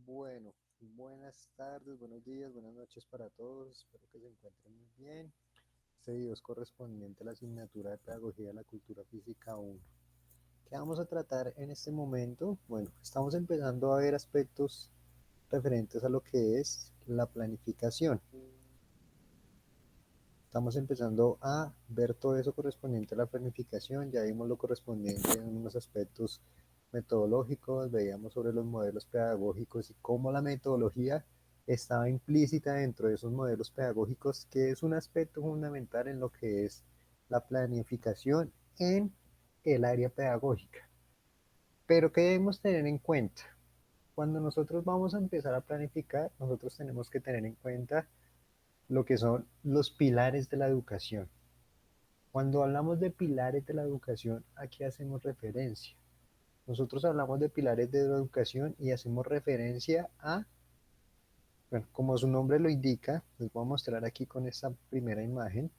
Bueno, buenas tardes, buenos días, buenas noches para todos. Espero que se encuentren muy bien. Este video es correspondiente a la asignatura de Pedagogía de la Cultura Física 1. ¿Qué vamos a tratar en este momento? Bueno, estamos empezando a ver aspectos referentes a lo que es la planificación. Estamos empezando a ver todo eso correspondiente a la planificación. Ya vimos lo correspondiente en unos aspectos metodológicos, veíamos sobre los modelos pedagógicos y cómo la metodología estaba implícita dentro de esos modelos pedagógicos, que es un aspecto fundamental en lo que es la planificación en el área pedagógica. Pero ¿qué debemos tener en cuenta? Cuando nosotros vamos a empezar a planificar, nosotros tenemos que tener en cuenta lo que son los pilares de la educación. Cuando hablamos de pilares de la educación, ¿a qué hacemos referencia? Nosotros hablamos de pilares de la educación y hacemos referencia a, bueno, como su nombre lo indica, les voy a mostrar aquí con esta primera imagen.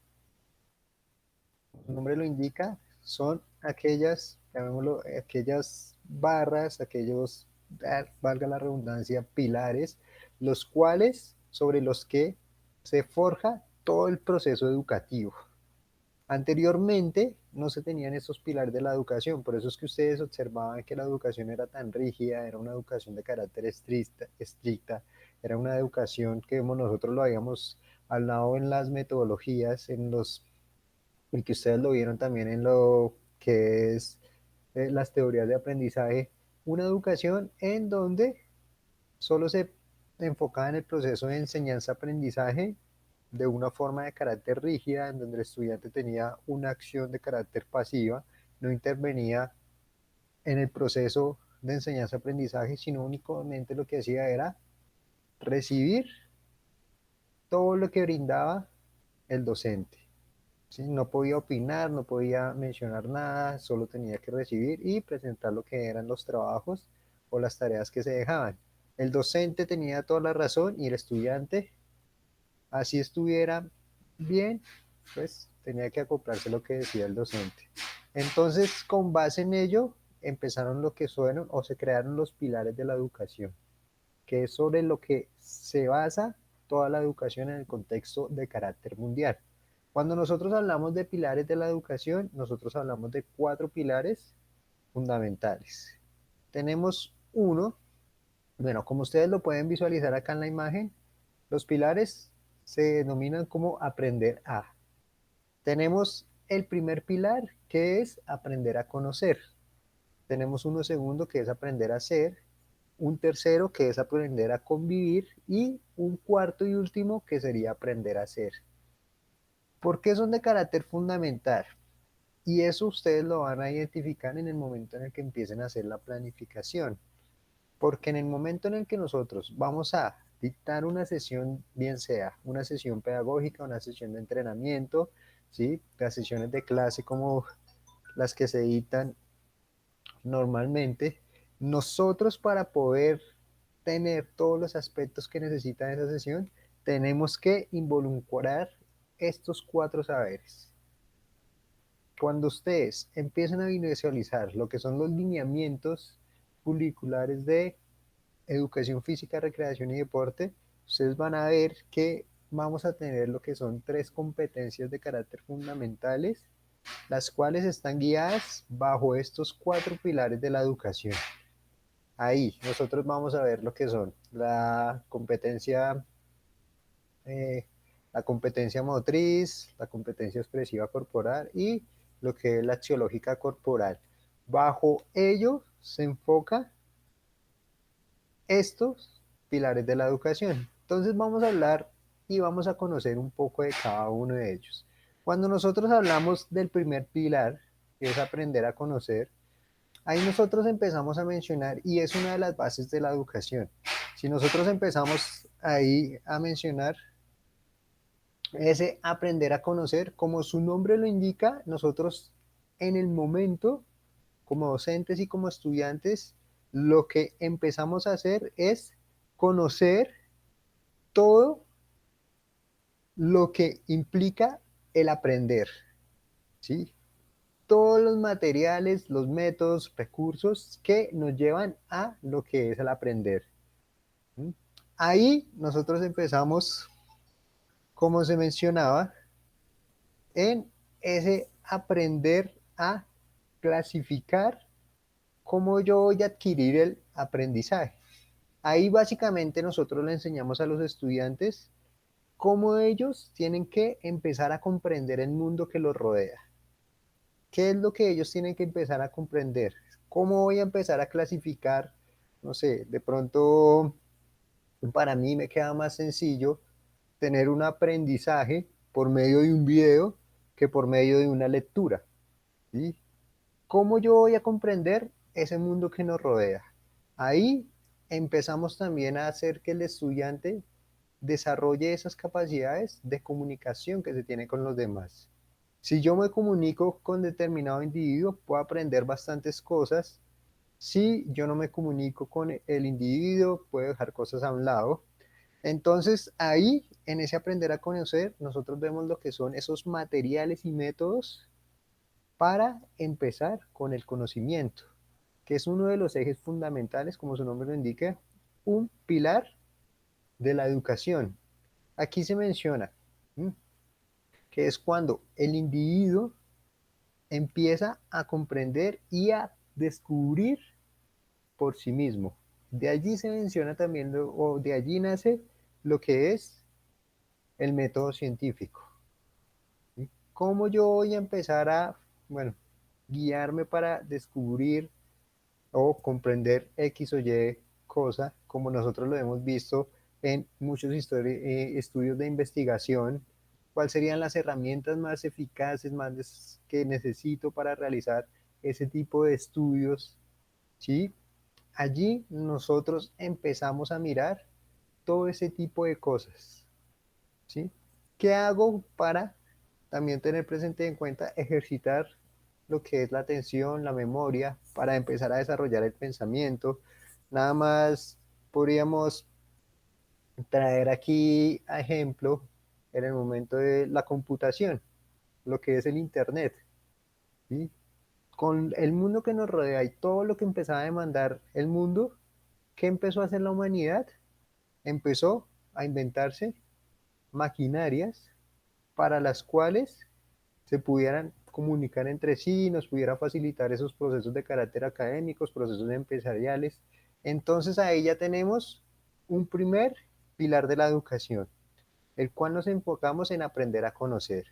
Su nombre lo indica, son aquellas, llamémoslo, aquellas barras, aquellos, valga la redundancia, pilares, los cuales, sobre los que se forja todo el proceso educativo. Anteriormente no se tenían estos pilares de la educación, por eso es que ustedes observaban que la educación era tan rígida, era una educación de carácter estricta, era una educación que nosotros lo habíamos hablado en las metodologías, y que ustedes lo vieron también en lo que es las teorías de aprendizaje, una educación en donde solo se enfocaba en el proceso de enseñanza-aprendizaje de una forma de carácter rígida, en donde el estudiante tenía una acción de carácter pasiva, no intervenía en el proceso de enseñanza-aprendizaje, sino únicamente lo que hacía era recibir todo lo que brindaba el docente. ¿Sí? No podía opinar, no podía mencionar nada, solo tenía que recibir y presentar lo que eran los trabajos o las tareas que se dejaban. El docente tenía toda la razón y el estudiante, así estuviera bien, pues tenía que acoplarse a lo que decía el docente. Entonces, con base en ello, empezaron lo que fueron o se crearon los pilares de la educación, que es sobre lo que se basa toda la educación en el contexto de carácter mundial. Cuando nosotros hablamos de pilares de la educación, nosotros hablamos de 4 pilares fundamentales. Tenemos uno, bueno, como ustedes lo pueden visualizar acá en la imagen, los pilares se denominan como aprender a. Tenemos el primer pilar, que es aprender a conocer. Tenemos uno segundo, que es aprender a ser. Un tercero, que es aprender a convivir. Y un cuarto y último, que sería aprender a ser. ¿Por qué son de carácter fundamental? Y eso ustedes lo van a identificar en el momento en el que empiecen a hacer la planificación. Porque en el momento en el que nosotros vamos a dictar una sesión, bien sea una sesión pedagógica, una sesión de entrenamiento, ¿sí? Las sesiones de clase como las que se dictan normalmente, nosotros para poder tener todos los aspectos que necesita esa sesión, tenemos que involucrar estos 4 saberes. Cuando ustedes empiezan a visualizar lo que son los lineamientos curriculares de educación física, recreación y deporte, ustedes van a ver que vamos a tener lo que son 3 competencias de carácter fundamentales, las cuales están guiadas bajo estos 4 pilares de la educación. Ahí nosotros vamos a ver lo que son eh, la competencia motriz, la competencia expresiva corporal y lo que es la axiológica corporal. Bajo ello se enfoca estos pilares de la educación. Entonces vamos a hablar y vamos a conocer un poco de cada uno de ellos. Cuando nosotros hablamos del primer pilar, que es aprender a conocer, ahí nosotros empezamos a mencionar, y es una de las bases de la educación. Si nosotros empezamos ahí a mencionar ese aprender a conocer, como su nombre lo indica, nosotros en el momento, como docentes y como estudiantes, lo que empezamos a hacer es conocer todo lo que implica el aprender, ¿sí? Todos los materiales, los métodos, recursos que nos llevan a lo que es el aprender. ¿Mm? Ahí nosotros empezamos, como se mencionaba, en ese aprender a clasificar cómo yo voy a adquirir el aprendizaje. Ahí básicamente nosotros le enseñamos a los estudiantes cómo ellos tienen que empezar a comprender el mundo que los rodea. ¿Qué es lo que ellos tienen que empezar a comprender? ¿Cómo voy a empezar a clasificar? No sé, de pronto para mí me queda más sencillo tener un aprendizaje por medio de un video que por medio de una lectura. ¿Sí? ¿Cómo yo voy a comprender ese mundo que nos rodea? Ahí empezamos también a hacer que el estudiante desarrolle esas capacidades de comunicación que se tiene con los demás. Si yo me comunico con determinado individuo, puedo aprender bastantes cosas. Si yo no me comunico con el individuo, puedo dejar cosas a un lado. Entonces, ahí, en ese aprender a conocer, nosotros vemos lo que son esos materiales y métodos para empezar con el conocimiento, que es uno de los ejes fundamentales, como su nombre lo indica, un pilar de la educación. Aquí se menciona ¿m? Que es cuando el individuo empieza a comprender y a descubrir por sí mismo. De allí se menciona también, o de allí nace lo que es el método científico. ¿Sí? ¿Cómo yo voy a empezar a, bueno, guiarme para descubrir o comprender X o Y cosa, como nosotros lo hemos visto en muchos estudios de investigación? ¿Cuáles serían las herramientas más eficaces, más que necesito para realizar ese tipo de estudios? ¿Sí? Allí nosotros empezamos a mirar todo ese tipo de cosas. ¿Sí? ¿Qué hago para también tener presente en cuenta ejercitar lo que es la atención, la memoria, para empezar a desarrollar el pensamiento? Nada más podríamos traer aquí a ejemplo en el momento de la computación, lo que es el Internet, ¿sí? Con el mundo que nos rodea y todo lo que empezaba a demandar el mundo, ¿qué empezó a hacer la humanidad? Empezó a inventarse maquinarias para las cuales se pudieran comunicar entre sí, nos pudiera facilitar esos procesos de carácter académicos, procesos empresariales. Entonces ahí ya tenemos un primer pilar de la educación, el cual nos enfocamos en aprender a conocer.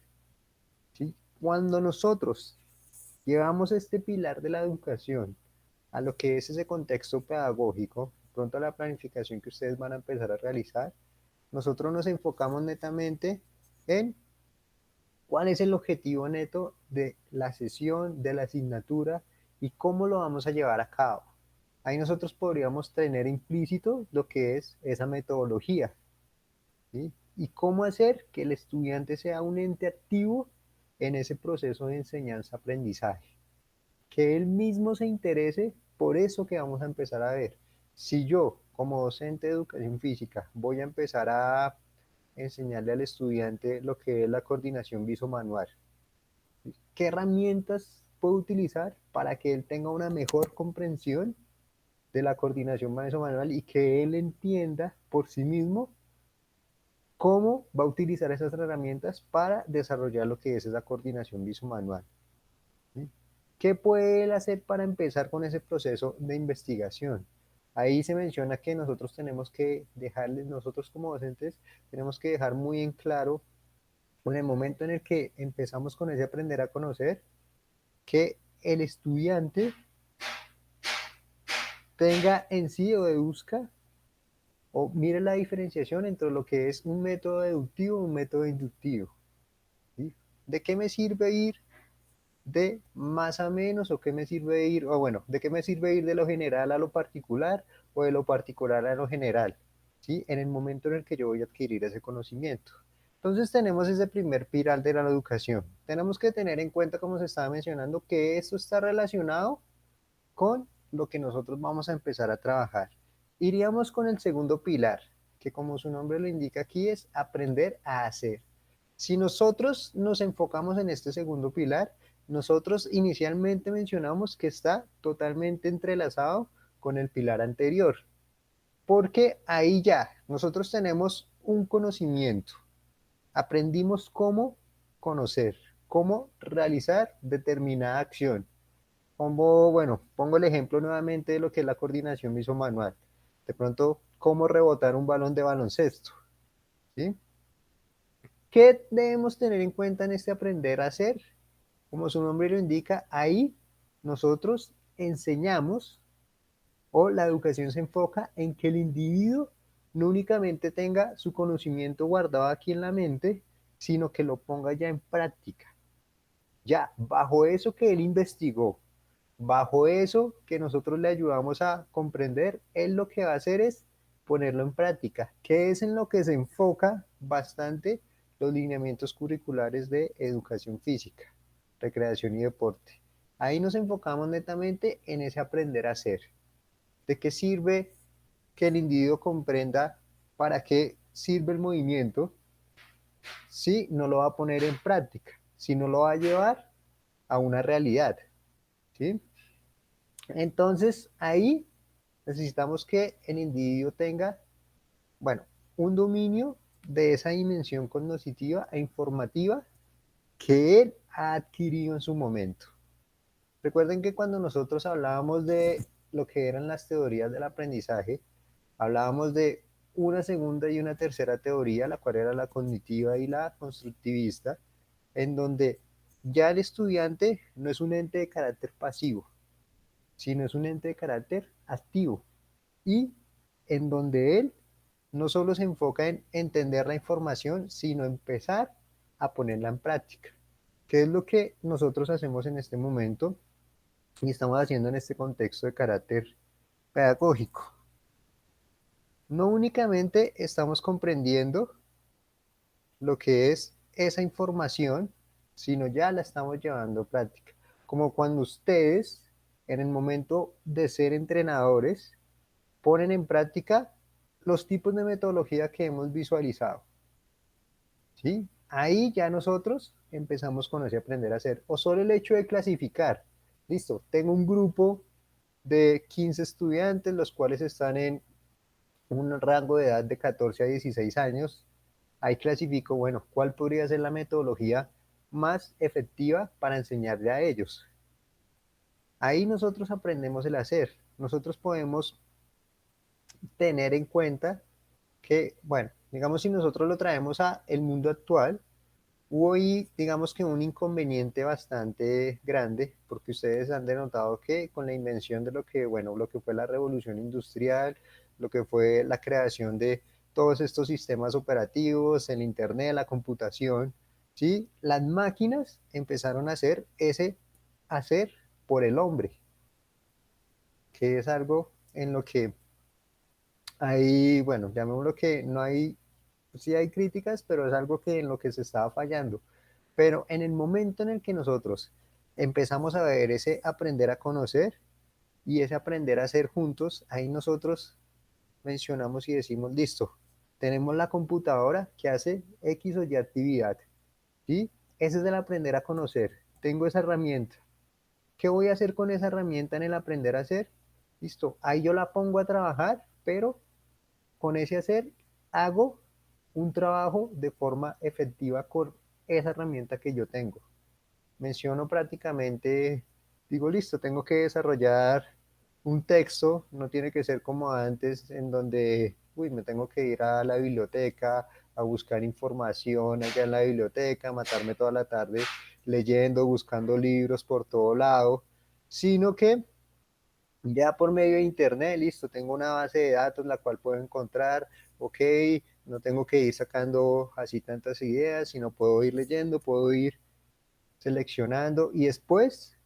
¿Sí? Cuando nosotros llevamos este pilar de la educación a lo que es ese contexto pedagógico, pronto a la planificación que ustedes van a empezar a realizar, nosotros nos enfocamos netamente en cuál es el objetivo neto de la sesión, de la asignatura y cómo lo vamos a llevar a cabo. Ahí nosotros podríamos tener implícito lo que es esa metodología, ¿sí? Y cómo hacer que el estudiante sea un ente activo en ese proceso de enseñanza-aprendizaje, que él mismo se interese por eso que vamos a empezar a ver. Si yo, como docente de educación física, voy a empezar a enseñarle al estudiante lo que es la coordinación visomanual, ¿qué herramientas puedo utilizar para que él tenga una mejor comprensión de la coordinación visomanual y que él entienda por sí mismo cómo va a utilizar esas herramientas para desarrollar lo que es esa coordinación visomanual? ¿Sí? ¿Qué puede él hacer para empezar con ese proceso de investigación? Ahí se menciona que nosotros tenemos que dejarles, nosotros como docentes, tenemos que dejar muy en claro en el momento en el que empezamos con ese aprender a conocer, que el estudiante tenga en sí o deduzca o mire la diferenciación entre lo que es un método deductivo y un método inductivo. ¿Sí? ¿De qué me sirve ir de más a menos o qué me sirve ir, o bueno, de qué me sirve ir de lo general a lo particular o de lo particular a lo general? ¿Sí? En el momento en el que yo voy a adquirir ese conocimiento. Entonces tenemos ese primer pilar de la educación. Tenemos que tener en cuenta, como se estaba mencionando, que esto está relacionado con lo que nosotros vamos a empezar a trabajar. Iríamos con el segundo pilar, que como su nombre lo indica aquí es aprender a hacer. Si nosotros nos enfocamos en este segundo pilar, nosotros inicialmente mencionamos que está totalmente entrelazado con el pilar anterior. porque ahí ya nosotros tenemos un conocimiento, aprendimos cómo conocer, cómo realizar determinada acción. Como, bueno, pongo el ejemplo nuevamente de lo que es la coordinación visomanual. De pronto, cómo rebotar un balón de baloncesto, ¿sí? ¿Qué debemos tener en cuenta en este aprender a hacer? Como su nombre lo indica, ahí nosotros enseñamos o la educación se enfoca en que el individuo no únicamente tenga su conocimiento guardado aquí en la mente, sino que lo ponga ya en práctica. Ya, bajo eso que él investigó, bajo eso que nosotros le ayudamos a comprender, él lo que va a hacer es ponerlo en práctica, que es en lo que se enfoca bastante los lineamientos curriculares de educación física, recreación y deporte. Ahí nos enfocamos netamente en ese aprender a hacer. ¿De qué sirve que el individuo comprenda para qué sirve el movimiento si no lo va a poner en práctica, si no lo va a llevar a una realidad? ¿Sí? Entonces, ahí necesitamos que el individuo tenga, bueno, un dominio de esa dimensión cognitiva e informativa que él ha adquirido en su momento. Recuerden que cuando nosotros hablábamos de lo que eran las teorías del aprendizaje, hablábamos de una segunda y una tercera teoría, la cual era la cognitiva y la constructivista, en donde ya el estudiante no es un ente de carácter pasivo, sino es un ente de carácter activo y en donde él no solo se enfoca en entender la información, sino empezar a ponerla en práctica, que es lo que nosotros hacemos en este momento y estamos haciendo en este contexto de carácter pedagógico. No únicamente estamos comprendiendo lo que es esa información, sino ya la estamos llevando a práctica. Como cuando ustedes, en el momento de ser entrenadores, ponen en práctica los tipos de metodología que hemos visualizado. ¿Sí? Ahí ya nosotros empezamos con ese aprender a hacer. O solo el hecho de clasificar. Listo, tengo un grupo de 15 estudiantes, los cuales están en un rango de edad de 14 a 16 años. Ahí clasifico, bueno, cuál podría ser la metodología más efectiva para enseñarle a ellos. Ahí nosotros aprendemos el hacer. Nosotros podemos tener en cuenta que, bueno, digamos si nosotros lo traemos a el mundo actual, hubo ahí, digamos que un inconveniente bastante grande, porque ustedes han denotado que con la invención de lo que, bueno, lo que fue la revolución industrial, lo que fue la creación de todos estos sistemas operativos, el internet, la computación, ¿sí? Las máquinas empezaron a hacer ese hacer por el hombre, que es algo en lo que hay, bueno, llamémoslo que no hay, sí hay críticas, pero es algo que en lo que se estaba fallando. Pero en el momento en el que nosotros empezamos a ver ese aprender a conocer y ese aprender a hacer juntos, ahí nosotros mencionamos y decimos, listo, tenemos la computadora que hace X o Y actividad, ¿sí? Ese es el aprender a conocer. Tengo esa herramienta. ¿Qué voy a hacer con esa herramienta en el aprender a hacer? Listo, ahí yo la pongo a trabajar, pero con ese hacer hago un trabajo de forma efectiva con esa herramienta que yo tengo. Menciono prácticamente, digo, listo, tengo que desarrollar un texto, no tiene que ser como antes, en donde, uy, me tengo que ir a la biblioteca a buscar información allá en la biblioteca, matarme toda la tarde leyendo, buscando libros por todo lado, sino que ya por medio de internet, listo, tengo una base de datos la cual puedo encontrar, ok, no tengo que ir sacando así tantas ideas, sino puedo ir leyendo, puedo ir seleccionando y después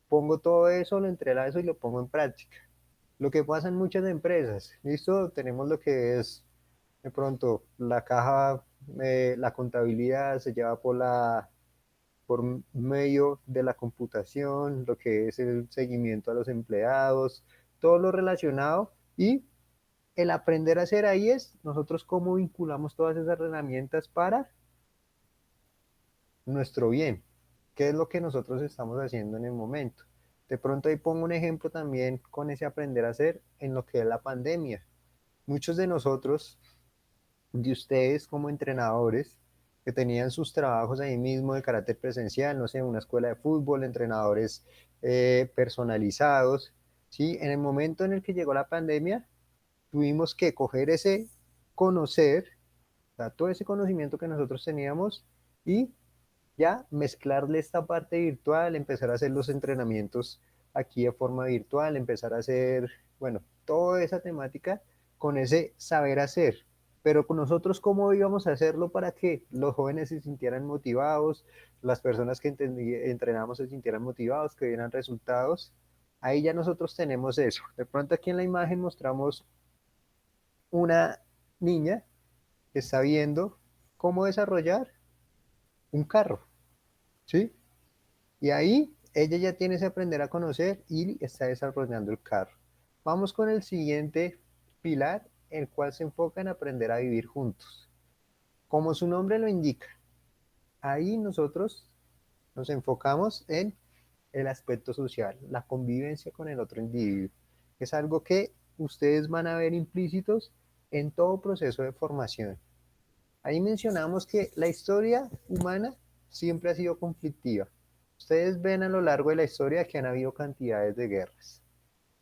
pongo todo eso, lo entrelazo y lo pongo en práctica. Lo que pasa en muchas empresas, listo, tenemos lo que es de pronto la caja, la contabilidad se lleva por medio de la computación, lo que es el seguimiento a los empleados, todo lo relacionado y el aprender a hacer ahí es nosotros cómo vinculamos todas esas herramientas para nuestro bien, qué es lo que nosotros estamos haciendo en el momento. De pronto ahí pongo un ejemplo también con ese aprender a hacer en lo que es la pandemia. muchos de nosotros, de ustedes como entrenadores, que tenían sus trabajos ahí mismo de carácter presencial, no sé, una escuela de fútbol, entrenadores personalizados, ¿sí? En el momento en el que llegó la pandemia, tuvimos que coger ese conocer, o sea, todo ese conocimiento que nosotros teníamos y ya mezclarle esta parte virtual, empezar a hacer los entrenamientos aquí de forma virtual, empezar a hacer, bueno, toda esa temática con ese saber hacer. Pero con nosotros, ¿cómo íbamos a hacerlo para que los jóvenes se sintieran motivados, las personas que entrenamos se sintieran motivados, que dieran resultados? Ahí ya nosotros tenemos eso. De pronto aquí en la imagen mostramos una niña que está viendo cómo desarrollar un carro, ¿sí? Y ahí ella ya tiene que aprender a conocer y está desarrollando el carro. Vamos con el siguiente pilar, el cual se enfoca en aprender a vivir juntos. Como su nombre lo indica, ahí nosotros nos enfocamos en el aspecto social, la convivencia con el otro individuo. Es algo que ustedes van a ver implícitos en todo proceso de formación. Ahí mencionamos que la historia humana siempre ha sido conflictiva. Ustedes ven a lo largo de la historia que han habido cantidades de guerras,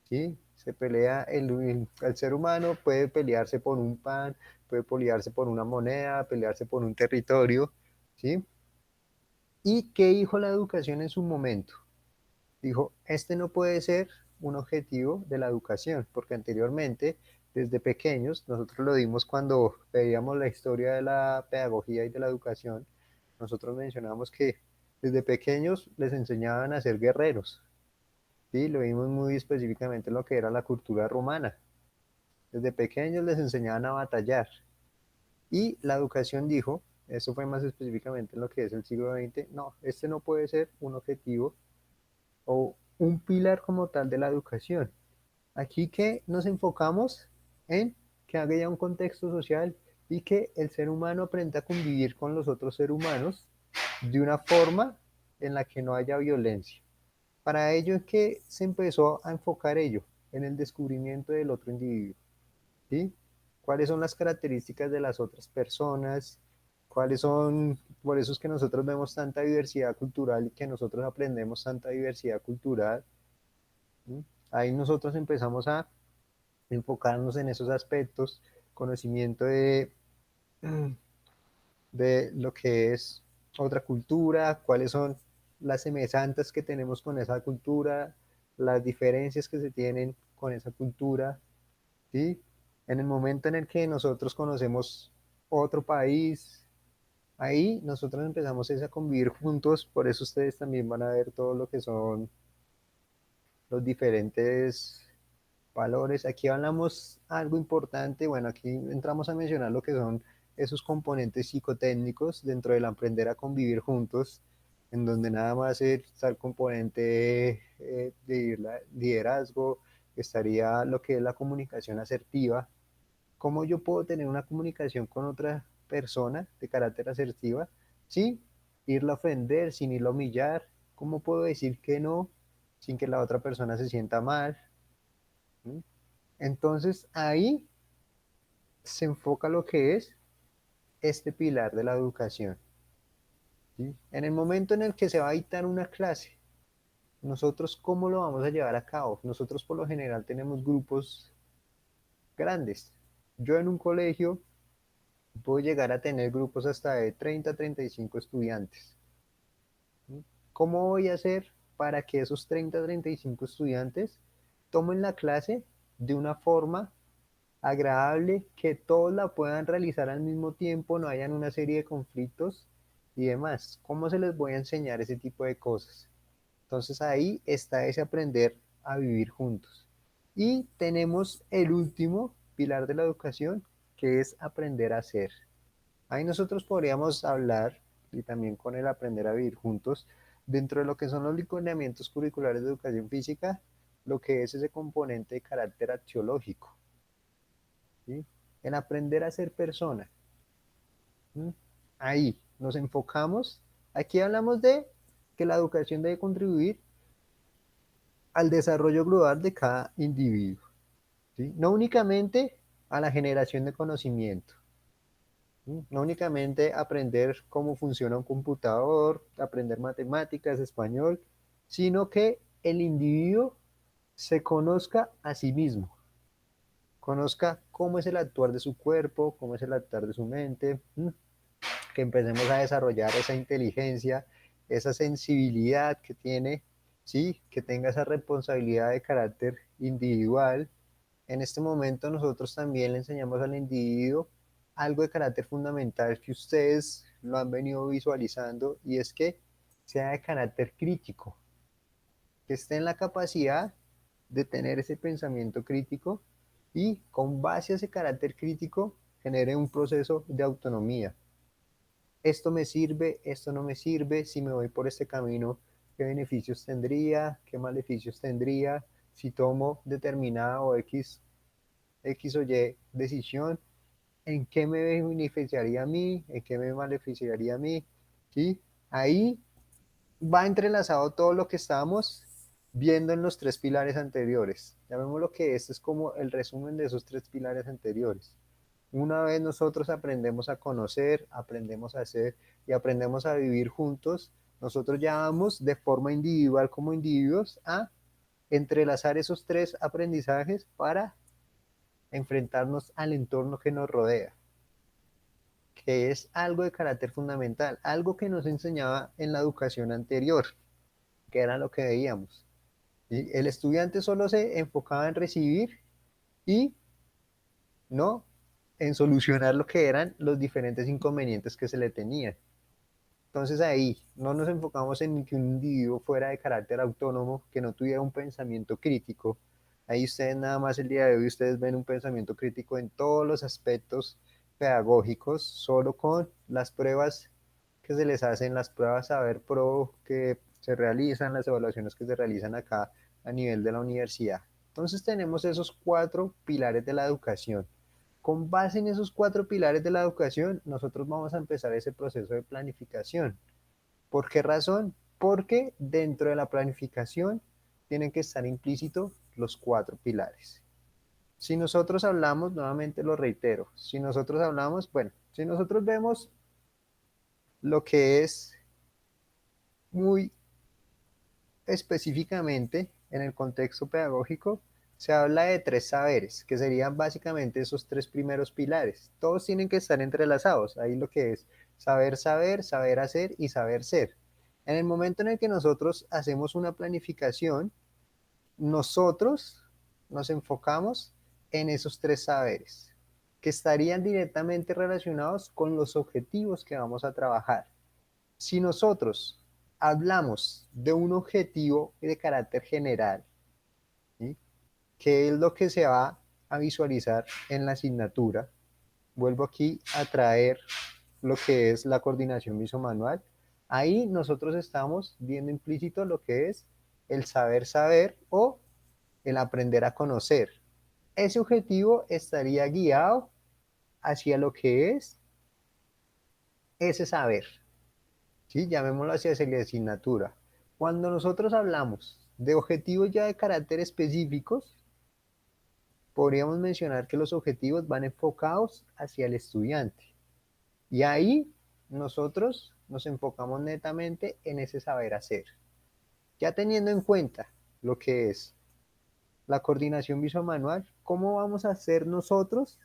¿sí? Se pelea, el ser humano puede pelearse por un pan, puede pelearse por una moneda, pelearse por un territorio, ¿sí? ¿Y qué dijo la educación en su momento? Dijo, este no puede ser un objetivo de la educación, porque anteriormente, desde pequeños, nosotros lo dimos cuando veíamos la historia de la pedagogía y de la educación, nosotros mencionamos que desde pequeños les enseñaban a ser guerreros, ¿sí? Lo vimos muy específicamente en lo que era la cultura romana. Desde pequeños les enseñaban a batallar. Y la educación dijo, eso fue más específicamente en lo que es el siglo XX, no, este no puede ser un objetivo o un pilar como tal de la educación. Aquí que nos enfocamos en que haya un contexto social y que el ser humano aprenda a convivir con los otros seres humanos de una forma en la que no haya violencia. Para ello es que se empezó a enfocar ello en el descubrimiento del otro individuo, ¿sí? ¿Cuáles son las características de las otras personas? ¿Cuáles son, por eso es que nosotros vemos tanta diversidad cultural y que nosotros aprendemos tanta diversidad cultural? ¿Sí? Ahí nosotros empezamos a enfocarnos en esos aspectos, conocimiento de lo que es otra cultura, cuáles son las semejanzas que tenemos con esa cultura, las diferencias que se tienen con esa cultura, ¿sí? En el momento en el que nosotros conocemos otro país, ahí nosotros empezamos a convivir juntos, por eso ustedes también van a ver todo lo que son los diferentes valores. Aquí hablamos algo importante, bueno, aquí entramos a mencionar lo que son esos componentes psicotécnicos dentro del aprender a convivir juntos, en donde nada más está el componente de liderazgo, estaría lo que es la comunicación asertiva. ¿Cómo yo puedo tener una comunicación con otra persona de carácter asertiva? Sí, irla a ofender, sin irla a humillar. ¿Cómo puedo decir que no sin que la otra persona se sienta mal? ¿Mm? Entonces ahí se enfoca lo que es este pilar de la educación, ¿sí? En el momento en el que se va a dictar una clase, nosotros cómo lo vamos a llevar a cabo. Nosotros por lo general tenemos grupos grandes. Yo en un colegio puedo llegar a tener grupos hasta de 30 a 35 estudiantes. ¿Sí? ¿Cómo voy a hacer para que esos 30 a 35 estudiantes tomen la clase de una forma agradable, que todos la puedan realizar al mismo tiempo, no hayan una serie de conflictos y demás? ¿Cómo se les voy a enseñar ese tipo de cosas? Entonces ahí está ese aprender a vivir juntos. Y tenemos el último pilar de la educación, que es aprender a hacer. Ahí nosotros podríamos hablar, y también con el aprender a vivir juntos, dentro de lo que son los lineamientos curriculares de educación física, lo que es ese componente de carácter axiológico, ¿sí? En aprender a ser persona. ¿Sí? Ahí nos enfocamos. Aquí hablamos de que la educación debe contribuir al desarrollo global de cada individuo, ¿sí? No únicamente a la generación de conocimiento. No únicamente aprender cómo funciona un computador, aprender matemáticas, español, sino que el individuo se conozca a sí mismo, conozca cómo es el actuar de su cuerpo, cómo es el actuar de su mente, que empecemos a desarrollar esa inteligencia, esa sensibilidad que tiene, ¿sí? Que tenga esa responsabilidad de carácter individual. En este momento nosotros también le enseñamos al individuo algo de carácter fundamental que ustedes lo han venido visualizando y es que sea de carácter crítico, que esté en la capacidad de tener ese pensamiento crítico y con base a ese carácter crítico genere un proceso de autonomía. Esto me sirve, esto no me sirve, si me voy por este camino, qué beneficios tendría, qué maleficios tendría, si tomo determinada o X o Y decisión, en qué me beneficiaría a mí, en qué me maleficiaría a mí, ¿sí? Ahí va entrelazado todo lo que estábamos viendo en los tres pilares anteriores. Llamémoslo que este es como el resumen de esos tres pilares anteriores. Una vez nosotros aprendemos a conocer, aprendemos a hacer y aprendemos a vivir juntos, nosotros ya vamos de forma individual como individuos a entrelazar esos tres aprendizajes para enfrentarnos al entorno que nos rodea, que es algo de carácter fundamental, algo que nos enseñaba en la educación anterior, que era lo que veíamos. ¿Sí? El estudiante solo se enfocaba en recibir y no en solucionar lo que eran los diferentes inconvenientes que se le tenían. Entonces ahí no nos enfocamos en que un individuo fuera de carácter autónomo, que no tuviera un pensamiento crítico. Ahí ustedes nada más el día de hoy, ustedes ven un pensamiento crítico en todos los aspectos pedagógicos, solo con las pruebas que se les hacen, las pruebas Saber Pro que se realizan, las evaluaciones que se realizan acá a nivel de la universidad. Entonces tenemos esos cuatro pilares de la educación. Con base en esos cuatro pilares de la educación, nosotros vamos a empezar ese proceso de planificación. ¿Por qué razón? Porque dentro de la planificación tienen que estar implícitos los cuatro pilares. Si nosotros hablamos, nuevamente lo reitero, si nosotros hablamos, bueno, si nosotros vemos lo que es muy específicamente en el contexto pedagógico, se habla de tres saberes, que serían básicamente esos tres primeros pilares. Todos tienen que estar entrelazados. Ahí lo que es saber saber, saber hacer y saber ser. En el momento en el que nosotros hacemos una planificación, nosotros nos enfocamos en esos tres saberes, que estarían directamente relacionados con los objetivos que vamos a trabajar. Si nosotros hablamos de un objetivo de carácter general, ¿sí? ¿Qué es lo que se va a visualizar en la asignatura? Vuelvo aquí a traer lo que es la coordinación visomanual. Ahí nosotros estamos viendo implícito lo que es el saber saber o el aprender a conocer. Ese objetivo estaría guiado hacia lo que es ese saber. ¿Sí? Llamémoslo así hacia la asignatura. Cuando nosotros hablamos de objetivos ya de carácter específicos, podríamos mencionar que los objetivos van enfocados hacia el estudiante. Y ahí nosotros nos enfocamos netamente en ese saber hacer. Ya teniendo en cuenta lo que es la coordinación visomanual, ¿cómo vamos a hacer nosotros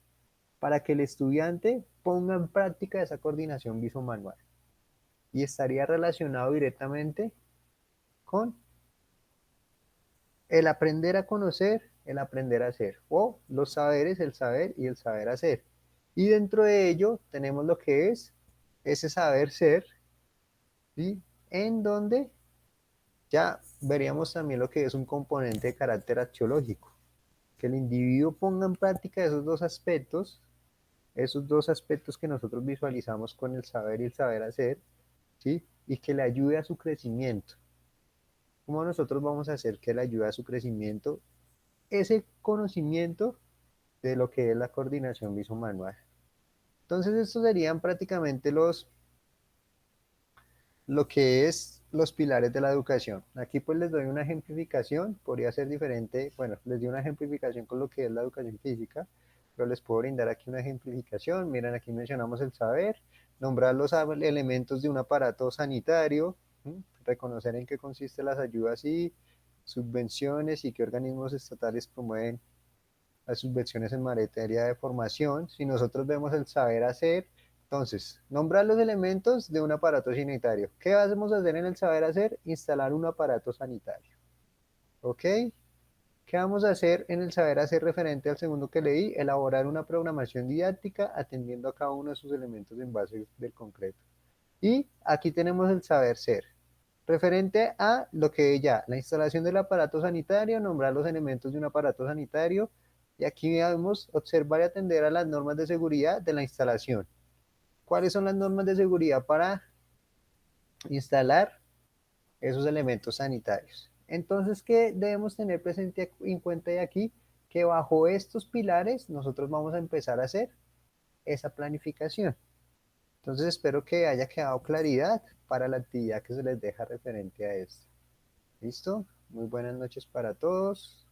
para que el estudiante ponga en práctica esa coordinación visomanual? Y estaría relacionado directamente con el aprender a conocer, el aprender a hacer, o los saberes, el saber y el saber hacer. Y dentro de ello tenemos lo que es ese saber ser, ¿sí? En donde ya veríamos también lo que es un componente de carácter axiológico, que el individuo ponga en práctica esos dos aspectos que nosotros visualizamos con el saber y el saber hacer, ¿sí? Y que le ayude a su crecimiento. ¿Cómo nosotros vamos a hacer que le ayude a su crecimiento? Ese conocimiento de lo que es la coordinación visomanual. Entonces, estos serían prácticamente lo que es los pilares de la educación. Aquí pues les doy una ejemplificación, podría ser diferente, bueno, les doy una ejemplificación con lo que es la educación física, pero les puedo brindar aquí una ejemplificación. Miren, aquí mencionamos el saber, nombrar los elementos de un aparato sanitario, reconocer en qué consisten las ayudas y subvenciones y qué organismos estatales promueven las subvenciones en materia de formación. Si nosotros vemos el saber hacer, entonces, nombrar los elementos de un aparato sanitario. ¿Qué vamos a hacer en el saber hacer? Instalar un aparato sanitario. ¿Ok? ¿Qué vamos a hacer en el saber hacer referente al segundo que leí? Elaborar una programación didáctica atendiendo a cada uno de sus elementos en base del concreto. Y aquí tenemos el saber ser. Referente a lo que ya, la instalación del aparato sanitario, nombrar los elementos de un aparato sanitario. Y aquí vamos a observar y atender a las normas de seguridad de la instalación. ¿Cuáles son las normas de seguridad para instalar esos elementos sanitarios? Entonces, ¿qué debemos tener presente en cuenta de aquí? Que bajo estos pilares nosotros vamos a empezar a hacer esa planificación. Entonces, espero que haya quedado claridad para la actividad que se les deja referente a esto. ¿Listo? Muy buenas noches para todos.